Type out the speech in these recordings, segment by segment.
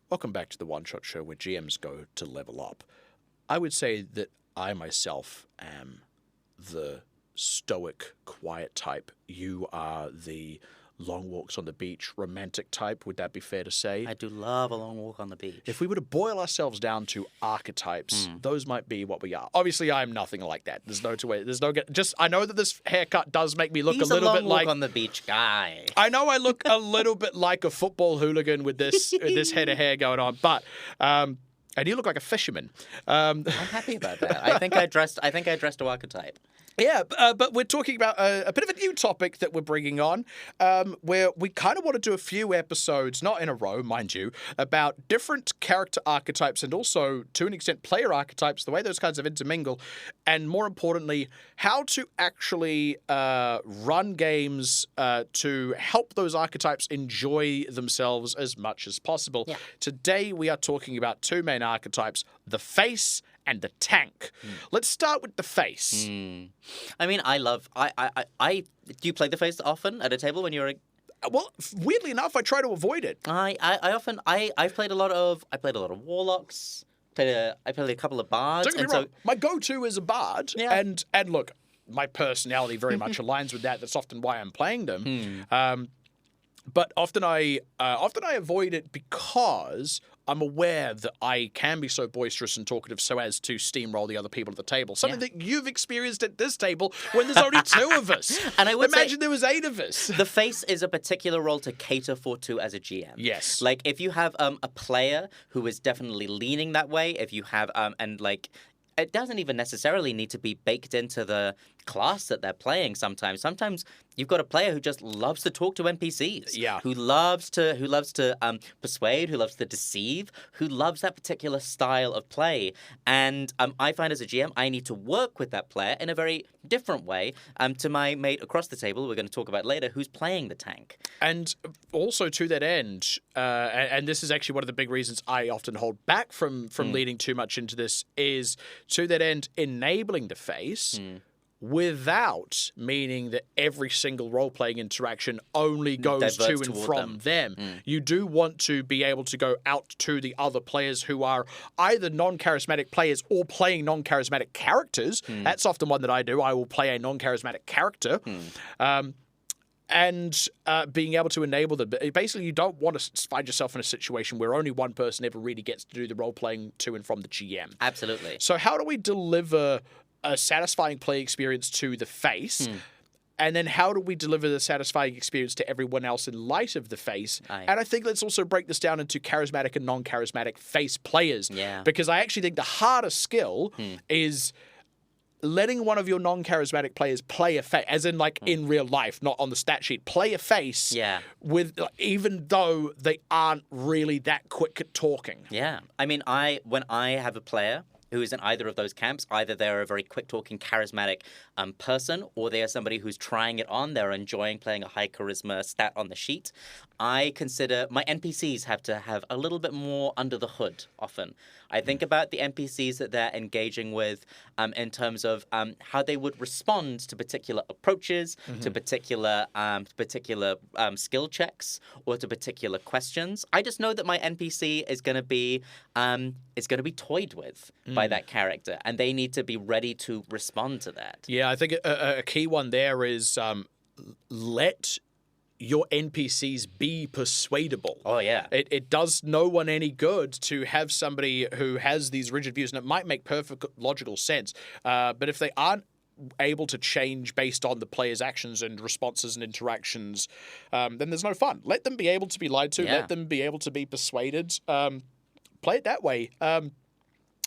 Welcome back to the One Shot Show where GMs go to level up. I would say that I myself am the stoic, quiet type. You are the long walks on the beach, romantic type. Would that be fair to say? I do love a long walk on the beach. If we were to boil ourselves down to archetypes, those might be what we are. Obviously, I'm nothing like that. There's no way. Just I know that this haircut does make me look He's a little bit long walk like on the beach guy. I know I look a little bit like a football hooligan with this head of hair going on, but and you look like a fisherman. I'm happy about that. I think I dressed to archetype. Yeah, but we're talking about a bit of a new topic that we're bringing on, where we kind of want to do a few episodes, not in a row, mind you, about different character archetypes and also, to an extent, player archetypes, the way those kinds of intermingle, and more importantly, how to actually run games to help those archetypes enjoy themselves as much as possible. Yeah. Today, we are talking about two main archetypes, the face and the tank. Let's start with the face. I mean, I do you play the face often at a table when you're Well, weirdly enough, I try to avoid it. I've played a lot of warlocks. I played a couple of bards. Don't get me wrong. My go-to is a bard. Yeah. And look, my personality very much aligns with that. That's often why I'm playing them. But often I avoid it because I'm aware that I can be so boisterous and talkative so as to steamroll the other people at the table. Something that you've experienced at this table when there's only two of us. And I would imagine there was 8 of us. The face is a particular role to cater for to as a GM. Yes. Like if you have a player who is definitely leaning that way, if you have it doesn't even necessarily need to be baked into the class that they're playing sometimes. Sometimes you've got a player who just loves to talk to NPCs. Yeah. Who loves to persuade, who loves to deceive, who loves that particular style of play. And I find as a GM, I need to work with that player in a very different way to my mate across the table, we're going to talk about later, who's playing the tank. And also to that end, and this is actually one of the big reasons I often hold back from leading too much into this, is to that end, enabling the face without meaning that every single role-playing interaction only goes to and from them. You do want to be able to go out to the other players who are either non-charismatic players or playing non-charismatic characters. That's often one that I do. I will play a non-charismatic character. And being able to enable them. Basically, you don't want to find yourself in a situation where only one person ever really gets to do the role-playing to and from the GM. Absolutely. So how do we deliver a satisfying play experience to the face? And then how do we deliver the satisfying experience to everyone else in light of the face? And I think let's also break this down into charismatic and non-charismatic face players. Yeah. Because I actually think the harder skill is letting one of your non-charismatic players play a face, as in like in real life, not on the stat sheet, play a face with, even though they aren't really that quick at talking. Yeah. I mean, when I have a player who is in either of those camps, either they're a very quick-talking, charismatic person, or they are somebody who's trying it on, they're enjoying playing a high charisma stat on the sheet, I consider my NPCs have to have a little bit more under the hood often. I think about the NPCs that they're engaging with in terms of how they would respond to particular approaches, to particular skill checks, or to particular questions. I just know that my NPC is going to be toyed with by that character, and they need to be ready to respond to that. Yeah, I think a key one there is let your NPCs be persuadable. Oh, yeah. It does no one any good to have somebody who has these rigid views, and it might make perfect logical sense, but if they aren't able to change based on the player's actions and responses and interactions, then there's no fun. Let them be able to be lied to. Yeah. Let them be able to be persuaded. Play it that way.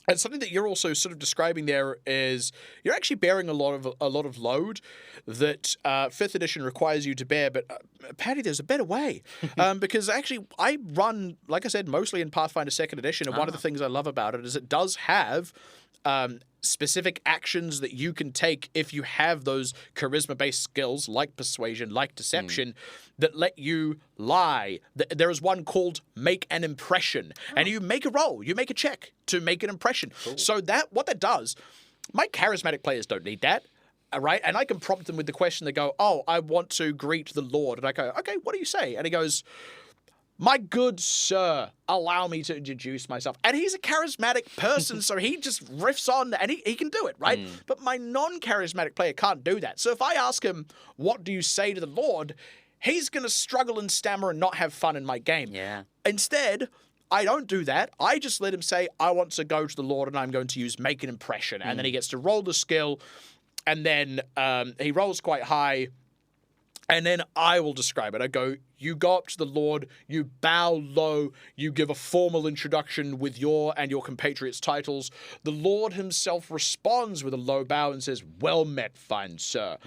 And something that you're also sort of describing there is you're actually bearing a lot of load that 5th edition requires you to bear. But Patty, there's a better way, because actually I run, like I said, mostly in Pathfinder 2nd edition, and one of the things I love about it is it does have specific actions that you can take if you have those charisma-based skills like persuasion, like deception, that let you lie. There is one called Make an Impression, and you make a roll, you make a check to make an impression. Cool. So what that does, my charismatic players don't need that. Right? And I can prompt them with the question. They go, oh, I want to greet the Lord. And I go, okay, what do you say? And he goes, My good sir, allow me to introduce myself. And he's a charismatic person, so he just riffs on, and he can do it, right? But my non-charismatic player can't do that. So if I ask him, what do you say to the Lord? He's going to struggle and stammer and not have fun in my game. Yeah. Instead, I don't do that. I just let him say, I want to go to the Lord and I'm going to use make an impression. And then he gets to roll the skill, and then he rolls quite high. And then I will describe it. I go, you go up to the Lord, you bow low, you give a formal introduction with your and your compatriots' titles. The Lord himself responds with a low bow and says, well met, fine sir.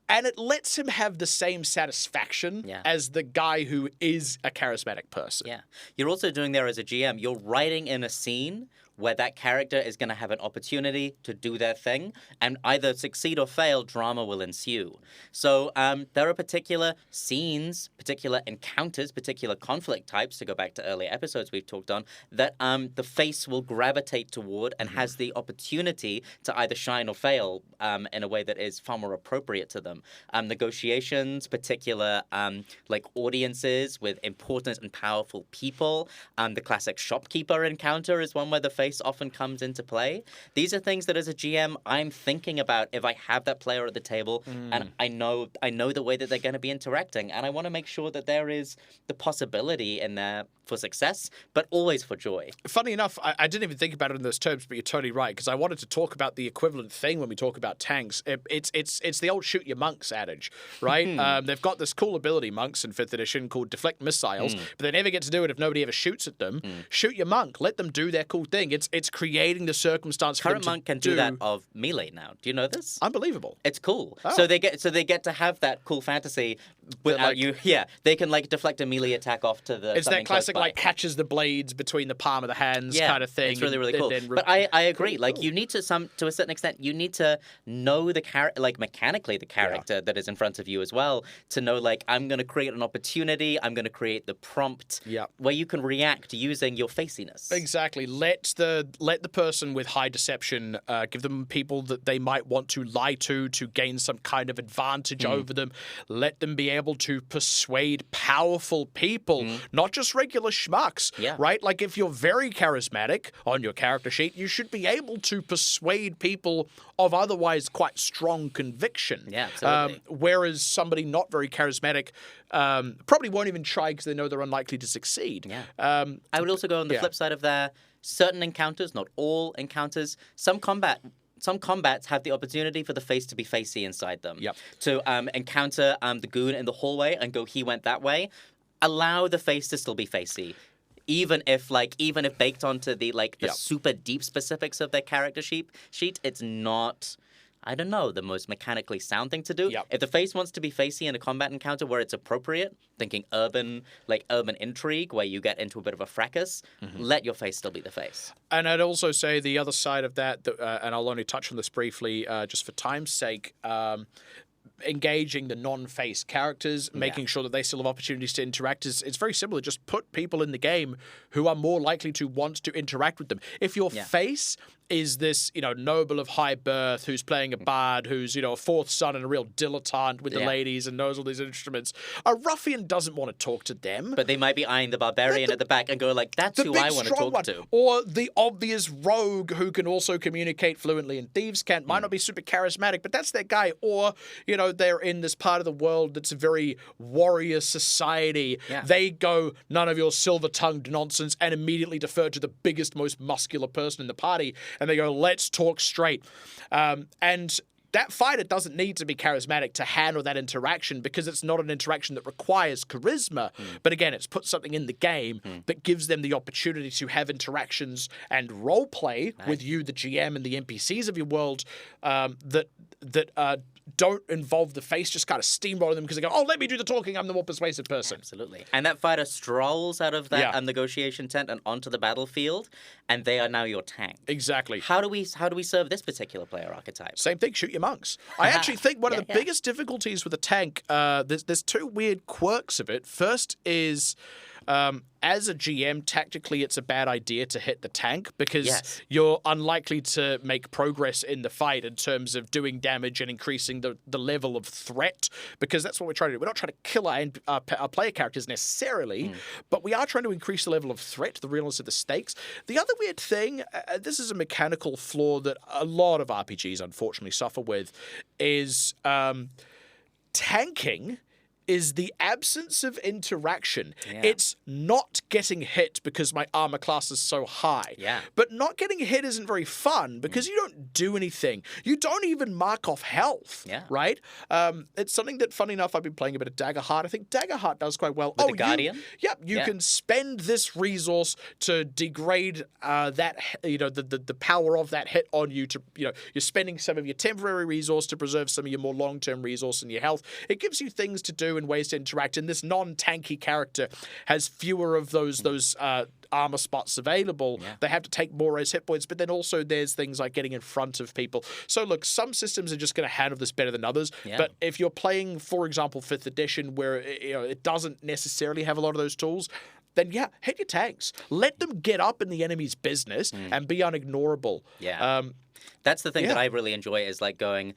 And it lets him have the same satisfaction as the guy who is a charismatic person. Yeah. You're also doing there as a GM, you're writing in a scene where that character is going to have an opportunity to do their thing, and either succeed or fail, drama will ensue. So there are particular scenes, particular encounters, particular conflict types, to go back to earlier episodes we've talked on, that the face will gravitate toward and has the opportunity to either shine or fail in a way that is far more appropriate to them. Negotiations, particular like audiences with important and powerful people. The classic shopkeeper encounter is one where the face often comes into play. These are things that as a GM I'm thinking about if I have that player at the table and I know the way that they're going to be interacting, and I want to make sure that there is the possibility in there for success, but always for joy. Funny enough, I didn't even think about it in those terms, but you're totally right, because I wanted to talk about the equivalent thing when we talk about tanks. It's the old shoot your monks adage, right? They've got this cool ability, monks in 5th edition, called deflect missiles, but they never get to do it if nobody ever shoots at them. Shoot your monk. Let them do their cool thing. It's creating the circumstance for them Current monk can do that of melee now. Do you know this? Unbelievable. It's cool. Oh. So they get to have that cool fantasy without like- you. Yeah, they can like deflect a melee attack off to the. It's something that classic close by. like catches the blades between the palm of the hands kind of thing. It's really, really and cool. then But I agree. Cool, Like cool. you need to a certain extent, you need to know the character, like mechanically the character that is in front of you as well, to know like I'm going to create an opportunity. I'm going to create the prompt where you can react using your faciness. Exactly. Let the person with high deception give them people that they might want to lie to gain some kind of advantage over them. Let them be able to persuade powerful people, not just regular schmucks, right? Like if you're very charismatic on your character sheet, you should be able to persuade people of otherwise quite strong conviction. Yeah, absolutely. Whereas somebody not very charismatic probably won't even try because they know they're unlikely to succeed. Yeah. I would also go on the flip side of that. Certain encounters, not all encounters, some combats have the opportunity for the face to be facey inside them. To encounter the goon in the hallway and go, he went that way. Allow the face to still be facey. Even if baked onto the super deep specifics of their character sheet, it's not, I don't know, the most mechanically sound thing to do. If the face wants to be facey in a combat encounter where it's appropriate, thinking urban intrigue where you get into a bit of a fracas, let your face still be the face. And I'd also say the other side of that, and I'll only touch on this briefly just for time's sake, engaging the non-face characters, making sure that they still have opportunities to interact it's very similar. Just put people in the game who are more likely to want to interact with them. If your face is this, noble of high birth who's playing a bard, who's, a fourth son and a real dilettante with the ladies and knows all these instruments, a ruffian doesn't want to talk to them. But they might be eyeing the barbarian at the back and go like, that's who I want to talk to. Or the obvious rogue who can also communicate fluently in Thieves' Cant, might not be super charismatic, but that's their guy. Or, they're in this part of the world that's a very warrior society. They go, none of your silver-tongued nonsense, and immediately defer to the biggest, most muscular person in the party. And they go, let's talk straight. And that fighter doesn't need to be charismatic to handle that interaction because it's not an interaction that requires charisma. But again, it's put something in the game that gives them the opportunity to have interactions and role play with you, the GM, and the NPCs of your world that don't involve the face just kind of steamrolling them because they go, oh, let me do the talking, I'm the more persuasive person. Absolutely. And that fighter strolls out of that negotiation tent and onto the battlefield, and they are now your tank. Exactly. How do we serve this particular player archetype? Same thing, shoot your monks. I actually think one of the biggest difficulties with a tank, there's two weird quirks of it. First is As a GM, tactically, it's a bad idea to hit the tank because Yes. you're unlikely to make progress in the fight in terms of doing damage and increasing the level of threat, because that's what we're trying to do. We're not trying to kill our player characters necessarily, but we are trying to increase the level of threat, the realness of the stakes. The other weird thing, this is a mechanical flaw that a lot of RPGs unfortunately suffer with, is tanking is the absence of interaction. Yeah. It's not getting hit because my armor class is so high. Yeah. But not getting hit isn't very fun because you don't do anything. You don't even mark off health. Yeah. Right? It's something that, funny enough, I've been playing a bit of Daggerheart. I think Daggerheart does quite well. With the Guardian? You can spend this resource to degrade that, the power of that hit on you to, you're spending some of your temporary resource to preserve some of your more long-term resource and your health. It gives you things to do and ways to interact, and this non-tanky character has fewer of those armor spots available. Yeah. They have to take more as hit points, but then also there's things like getting in front of people. So look, some systems are just going to handle this better than others, but if you're playing, for example, 5th edition, where it doesn't necessarily have a lot of those tools, then hit your tanks. Let them get up in the enemy's business and be unignorable. Yeah. That's the thing that I really enjoy, is like going,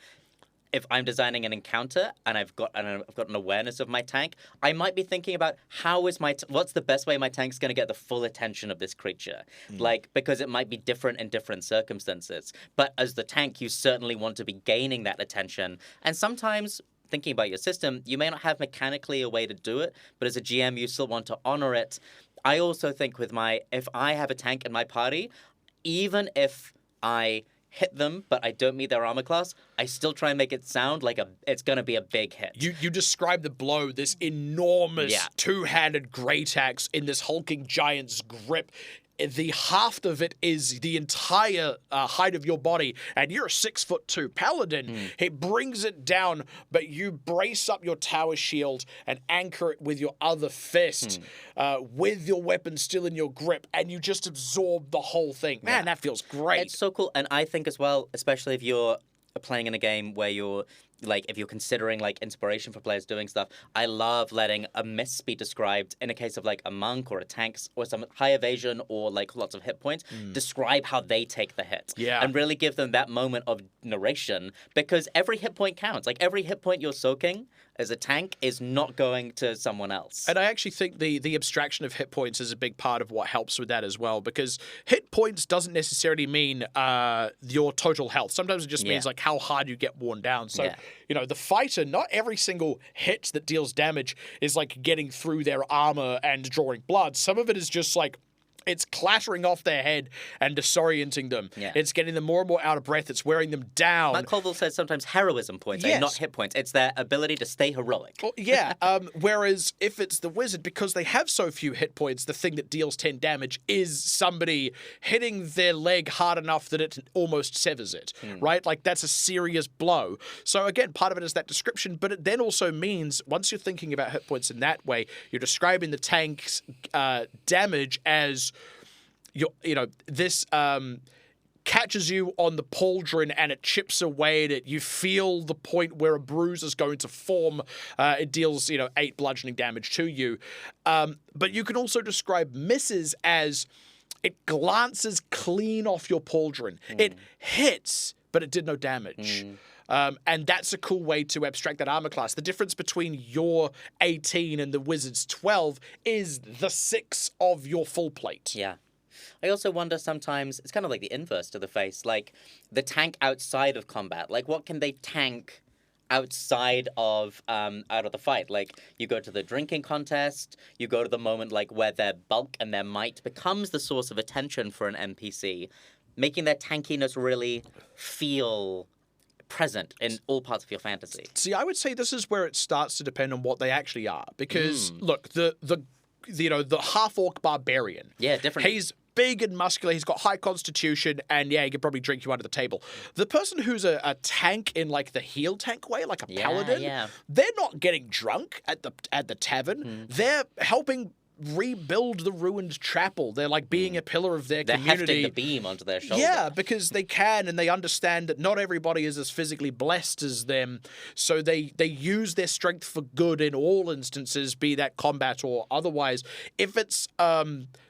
if I'm designing an encounter and I've got an awareness of my tank, I might be thinking about what's the best way my tank's going to get the full attention of this creature, because it might be different in different circumstances. But as the tank, you certainly want to be gaining that attention, and sometimes, thinking about your system, you may not have mechanically a way to do it, but as a GM, you still want to honor it. I also think if I have a tank in my party, even if I hit them, but I don't meet their armor class, I still try and make it sound like it's going to be a big hit. You describe the blow, this enormous two-handed great axe in this hulking giant's grip. The haft of it is the entire height of your body, and you're a 6'2" paladin. It brings it down, but you brace up your tower shield and anchor it with your other fist, with your weapon still in your grip, and you just absorb the whole thing. Man, that feels great. It's so cool, and I think as well, especially if you're playing in a game where you're if you're considering inspiration for players doing stuff, I love letting a miss be described in a case of a monk or a tank or some high evasion or lots of hit points. Describe how they take the hit, and really give them that moment of narration, because every hit point counts. Every hit point you're soaking as a tank is not going to someone else. And I actually think the abstraction of hit points is a big part of what helps with that as well, because hit points doesn't necessarily mean your total health. Sometimes it just means how hard you get worn down. So, the fighter, not every single hit that deals damage is getting through their armor and drawing blood. Some of it is just it's clattering off their head and disorienting them. Yeah. It's getting them more and more out of breath. It's wearing them down. Matt Colville says sometimes heroism points, not hit points. It's their ability to stay heroic. Well, whereas if it's the wizard, because they have so few hit points, the thing that deals 10 damage is somebody hitting their leg hard enough that it almost severs it, right? That's a serious blow. So again, part of it is that description, but it then also means, once you're thinking about hit points in that way, you're describing the tank's damage as this catches you on the pauldron and it chips away at it. You feel the point where a bruise is going to form. It deals 8 bludgeoning damage to you. But you can also describe misses as it glances clean off your pauldron. It hits, but it did no damage. And that's a cool way to abstract that armor class. The difference between your 18 and the wizard's 12 is the 6 of your full plate. Yeah. I also wonder sometimes, it's kind of like the inverse to the face, the tank outside of combat. What can they tank outside of the fight? You go to the drinking contest, you go to the moment where their bulk and their might becomes the source of attention for an NPC, making their tankiness really feel present in all parts of your fantasy. See, I would say this is where it starts to depend on what they actually are, because look, the half-orc barbarian. Yeah, different. He's big and muscular, he's got high constitution, and he could probably drink you under the table. The person who's a tank in the heel tank way, like a paladin, they're not getting drunk at the tavern. They're helping rebuild the ruined chapel. They're like being a pillar of their They're community. hefting the beam onto their shoulder. Yeah, because they can, and they understand that not everybody is as physically blessed as them. So they use their strength for good in all instances, be that combat or otherwise. If it's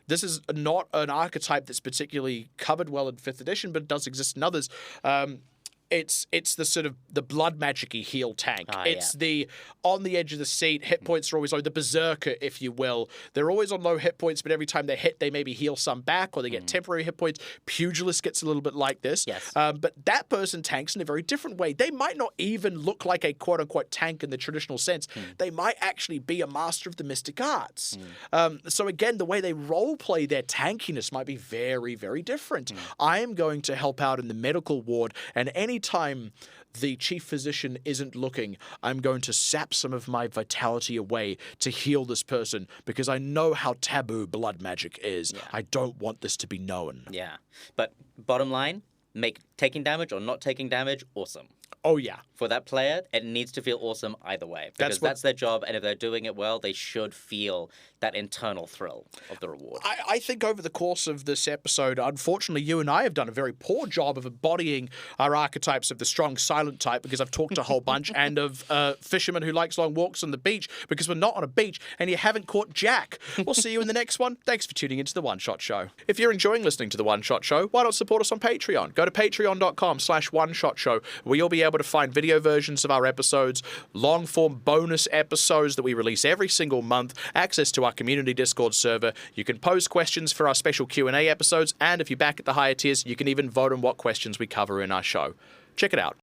this is not an archetype that's particularly covered well in 5th edition, but it does exist in others. It's the sort of the blood magic-y heal tank. It's the on the edge of the seat, hit points are always low. The berserker, if you will. They're always on low hit points, but every time they hit, they maybe heal some back or they get temporary hit points. Pugilist gets a little bit like this. Yes. But that person tanks in a very different way. They might not even look like a quote-unquote tank in the traditional sense. They might actually be a master of the mystic arts. So again, the way they role-play their tankiness might be very, very different. I am going to help out in the medical ward, and any time the chief physician isn't looking, I'm going to sap some of my vitality away to heal this person because I know how taboo blood magic is. Yeah. I don't want this to be known. Yeah. But bottom line, make taking damage or not taking damage awesome. Oh, yeah. For that player, it needs to feel awesome either way. Because that's their job, and if they're doing it well, they should feel that internal thrill of the reward. I think over the course of this episode, unfortunately, you and I have done a very poor job of embodying our archetypes of the strong silent type because I've talked a whole bunch, and of fisherman who likes long walks on the beach because we're not on a beach and you haven't caught Jack. We'll see you in the next one. Thanks for tuning into The One Shot Show. If you're enjoying listening to The One Shot Show, why not support us on Patreon? Go to patreon.com/OneShotShow, where you'll be able to find video versions of our episodes, long-form bonus episodes that we release every single month, access to our community Discord server. You can pose questions for our special Q&A episodes, and if you're back at the higher tiers, you can even vote on what questions we cover in our show. Check it out.